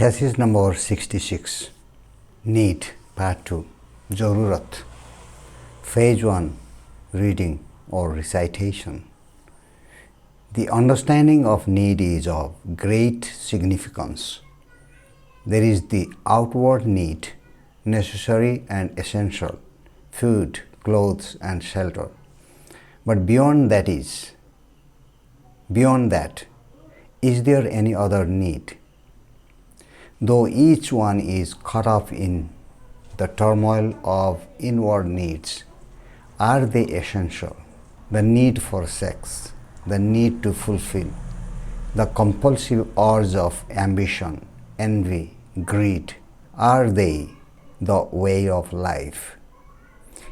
Thesis number 66, Need, Part 2, Jarurat. Phase 1, Reading or Recitation. The understanding of need is of great significance. There is the outward need, necessary and essential, food, clothes and shelter. But beyond that, is there any other need? Though each one is caught up in the turmoil of inward needs, are they essential? The need for sex, the need to fulfill, the compulsive urge of ambition, envy, greed, are they the way of life?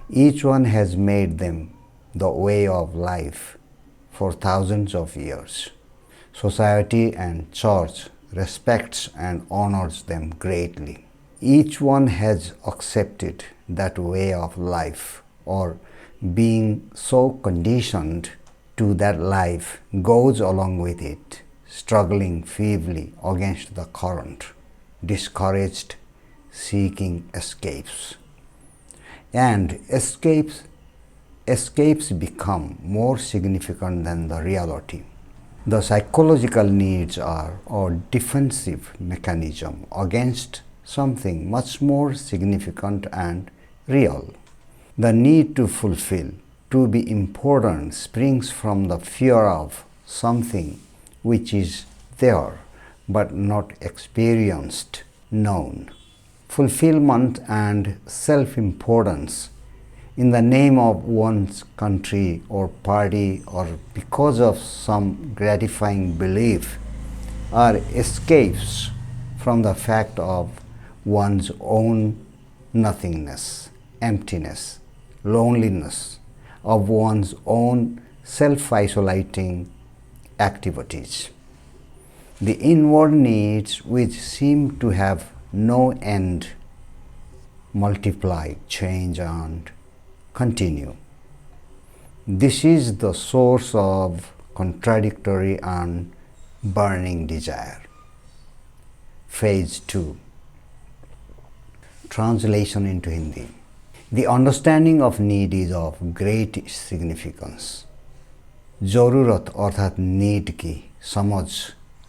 Each one has made them the way of life for thousands of years. Society and church respects and honors them greatly. Each one has accepted that way of life, or being so conditioned to that life goes along with it, struggling feebly against the current, discouraged, seeking escapes. And escapes become more significant than the reality. The psychological needs are a defensive mechanism against something much more significant and real. The need to fulfill, to be important, springs from the fear of something which is there but not experienced, known. Fulfillment and self-importance in the name of one's country or party or because of some gratifying belief are escapes from the fact of one's own nothingness, emptiness, loneliness, of one's own self-isolating activities. The inward needs which seem to have no end multiply, change and continue. This is the source of contradictory and burning desire. Phase 2. Translation into Hindi. The understanding of need is of great significance. जरूरत अर्थात need की समझ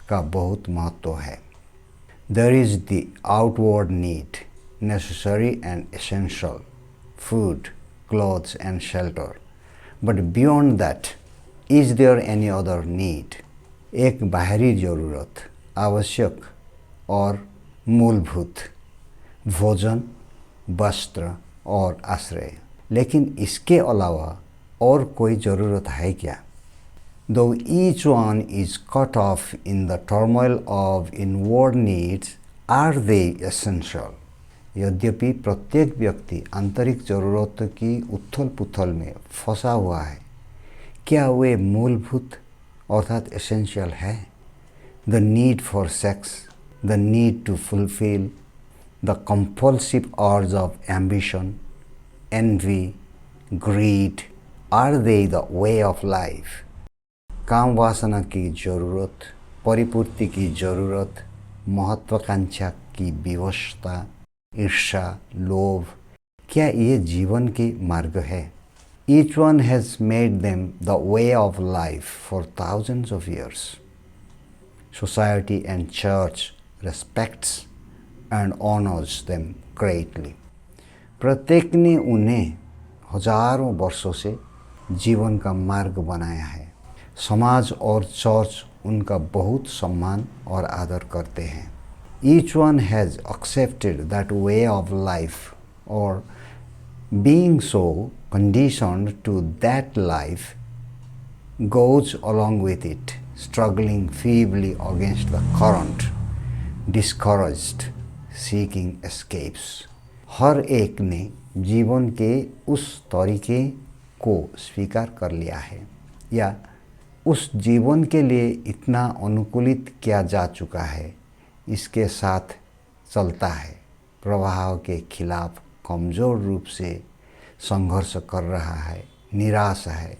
का बहुत महत्व है. There is the outward need, necessary and essential, food, clothes and shelter. But beyond that, is there any other need? एक बाहरी जरूरत, आवश्यक और मूलभूत, भोजन, वस्त्र और आश्रय. लेकिन इसके अलावा और कोई जरूरत है क्या? Though each one is caught off in the turmoil of inward needs, are they essential? यद्यपि प्रत्येक व्यक्ति आंतरिक जरूरतों की उथल पुथल में फंसा हुआ है, क्या वे मूलभूत अर्थात एसेंशियल है? The need for sex, the need to fulfill, the compulsive urge of ambition, envy, greed, are they the way of life? काम वासना की जरूरत, परिपूर्ति की जरूरत, महत्वाकांक्षा की विवशता, ईर्ष्या, लोभ, क्या ये जीवन के मार्ग है? Each one has made them the way of life for thousands of years. Society and church respects and honors them greatly. प्रत्येक ने उन्हें हजारों वर्षों से जीवन का मार्ग बनाया है. समाज और चर्च उनका बहुत सम्मान और आदर करते हैं. Each one has accepted that way of life, or being so conditioned to that life goes along with it, struggling feebly against the current, discouraged, seeking escapes. हर एक ने जीवन के उस तरीके को स्वीकार कर लिया है या उस जीवन के लिए इतना अनुकूलित किया जा चुका है, इसके साथ चलता है, प्रवाह के खिलाफ कमज़ोर रूप से संघर्ष कर रहा है, निराश है,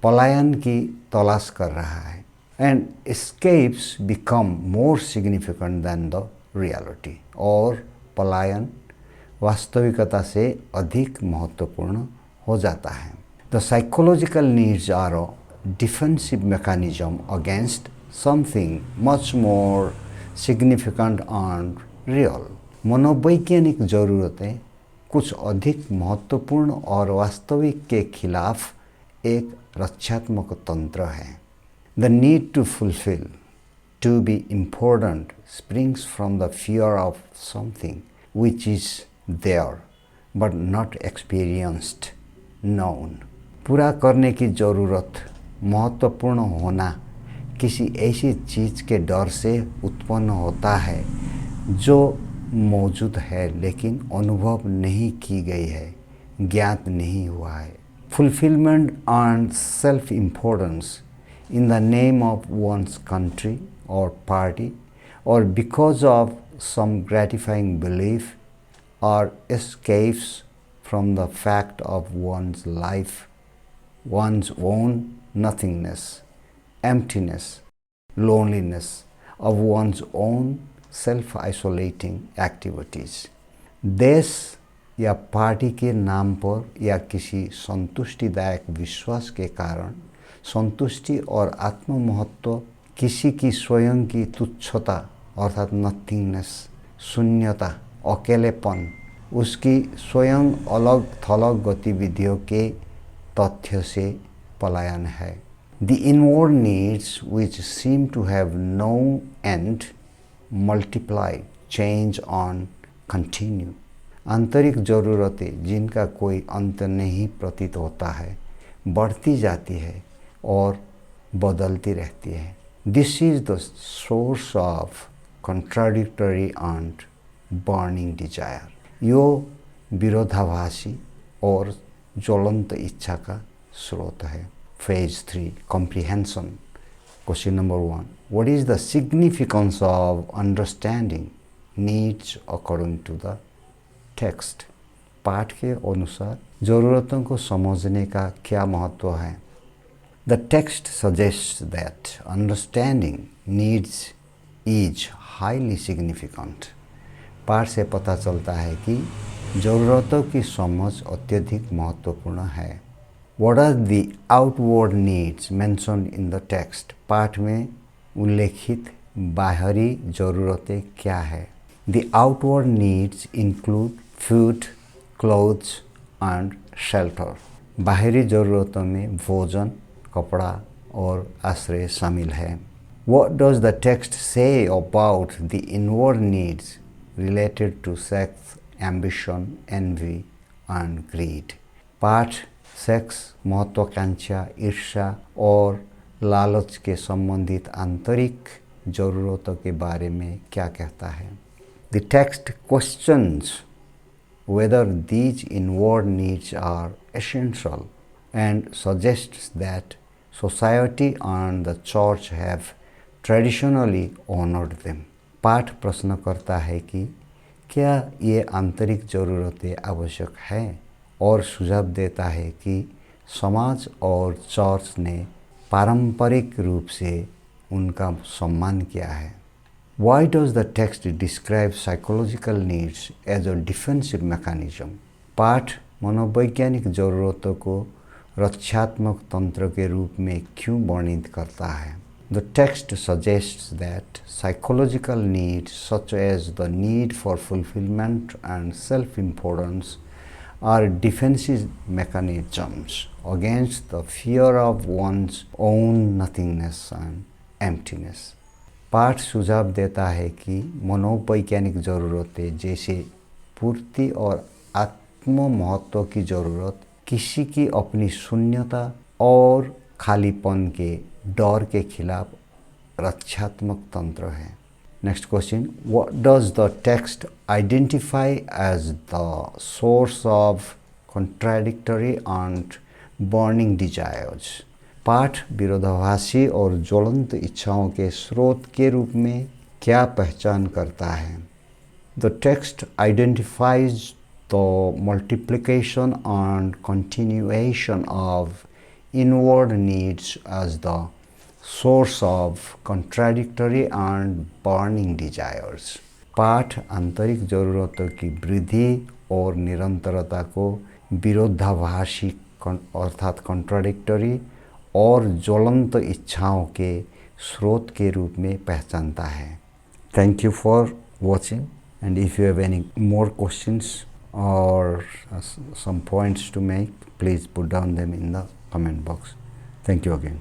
पलायन की तलाश कर रहा है. And escapes become more significant than the reality और पलायन वास्तविकता से अधिक महत्वपूर्ण हो जाता है। The psychological needs are a defensive mechanism against something much more significant and real. मनोवैज्ञानिक ज़रूरतें कुछ अधिक महत्वपूर्ण और वास्तविक के खिलाफ एक रक्षात्मक तंत्र है। The need to fulfill, to be important, springs from the fear of something which is there but not experienced, known. पूरा करने की ज़रूरत, महत्वपूर्ण होना किसी ऐसी चीज़ के डर से उत्पन्न होता है जो मौजूद है लेकिन अनुभव नहीं की गई है, ज्ञात नहीं हुआ है। Fulfillment and self-importance in the name of one's country or party or because of some gratifying belief or escapes from the fact of one's life, one's own nothingness, emptiness, loneliness, of one's own self-isolating activities. देश या party के नाम पर या किसी संतुष्टिदायक विश्वास के कारण संतुष्टि और आत्ममहत्व, किसी की स्वयं की तुच्छता अर्थात नथिंगनेस, शून्यता, अकेलेपन, उसकी स्वयं अलग थलग गतिविधियों के तथ्य से पलायन है। The inward needs which seem to have no end multiply, change on, continue. आंतरिक ज़रूरतें जिनका कोई अंत नहीं प्रतीत होता है बढ़ती जाती है और बदलती रहती है। This is the source of contradictory and burning desire. यो विरोधाभासी और ज्वलंत इच्छा का स्रोत है। Phase 3 Comprehension. Question number 1. What is the significance of understanding needs according to the text? पाठ के अनुसार ज़रूरतों को समझने का क्या महत्व है? The text suggests that understanding needs is highly significant. पाठ से पता चलता है कि ज़रूरतों की समझ अत्यधिक महत्वपूर्ण है। What are the outward needs mentioned in the text? पाठ में उल्लेखित बाहरी ज़रूरतें क्या है? The outward needs include food, clothes and shelter. बाहरी ज़रूरतों में भोजन, कपड़ा और आश्रय शामिल है। What does the text say about the inward needs related to sex, ambition, envy and greed? पाठ सेक्स, महत्वाकांक्षा, ईर्ष्या और लालच के संबंधित आंतरिक ज़रूरतों के बारे में क्या कहता है? The text questions whether these inward needs are essential and suggests that society and the church have traditionally honored them. पाठ प्रश्न करता है कि क्या ये आंतरिक ज़रूरतें आवश्यक हैं और सुझाव देता है कि समाज और चर्च ने पारंपरिक रूप से उनका सम्मान किया है। Why does the text describe psychological needs as a defensive mechanism? पाठ मनोवैज्ञानिक ज़रूरतों को रक्षात्मक तंत्र के रूप में क्यों वर्णित करता है? The text suggests that psychological needs such as the need for fulfillment and self-importance are defensive mechanisms against the fear of one's own nothingness and emptiness. पाठ सुझाव देता है कि मनोवैज्ञानिक ज़रूरतें जैसे पूर्ति और आत्म महत्व की ज़रूरत किसी की अपनी शून्यता और खालीपन के डर के खिलाफ रक्षात्मक तंत्र है। Next question, what does the text identify as the source of contradictory and burning desires? पाठ विरोधाभासी और ज्वलंत इच्छाओं के स्रोत के रूप में क्या पहचान करता है? The text identifies the multiplication and continuation of inward needs as the source of contradictory and burning desires. पाठ आंतरिक ज़रूरतों की वृद्धि और निरंतरता को विरोधाभासी अर्थात कॉन्ट्राडिक्टरी और ज्वलंत इच्छाओं के स्रोत के रूप में पहचानता है। Thank you for watching, and if you have any more questions or some points to make, please put down them in the comment box. Thank you again.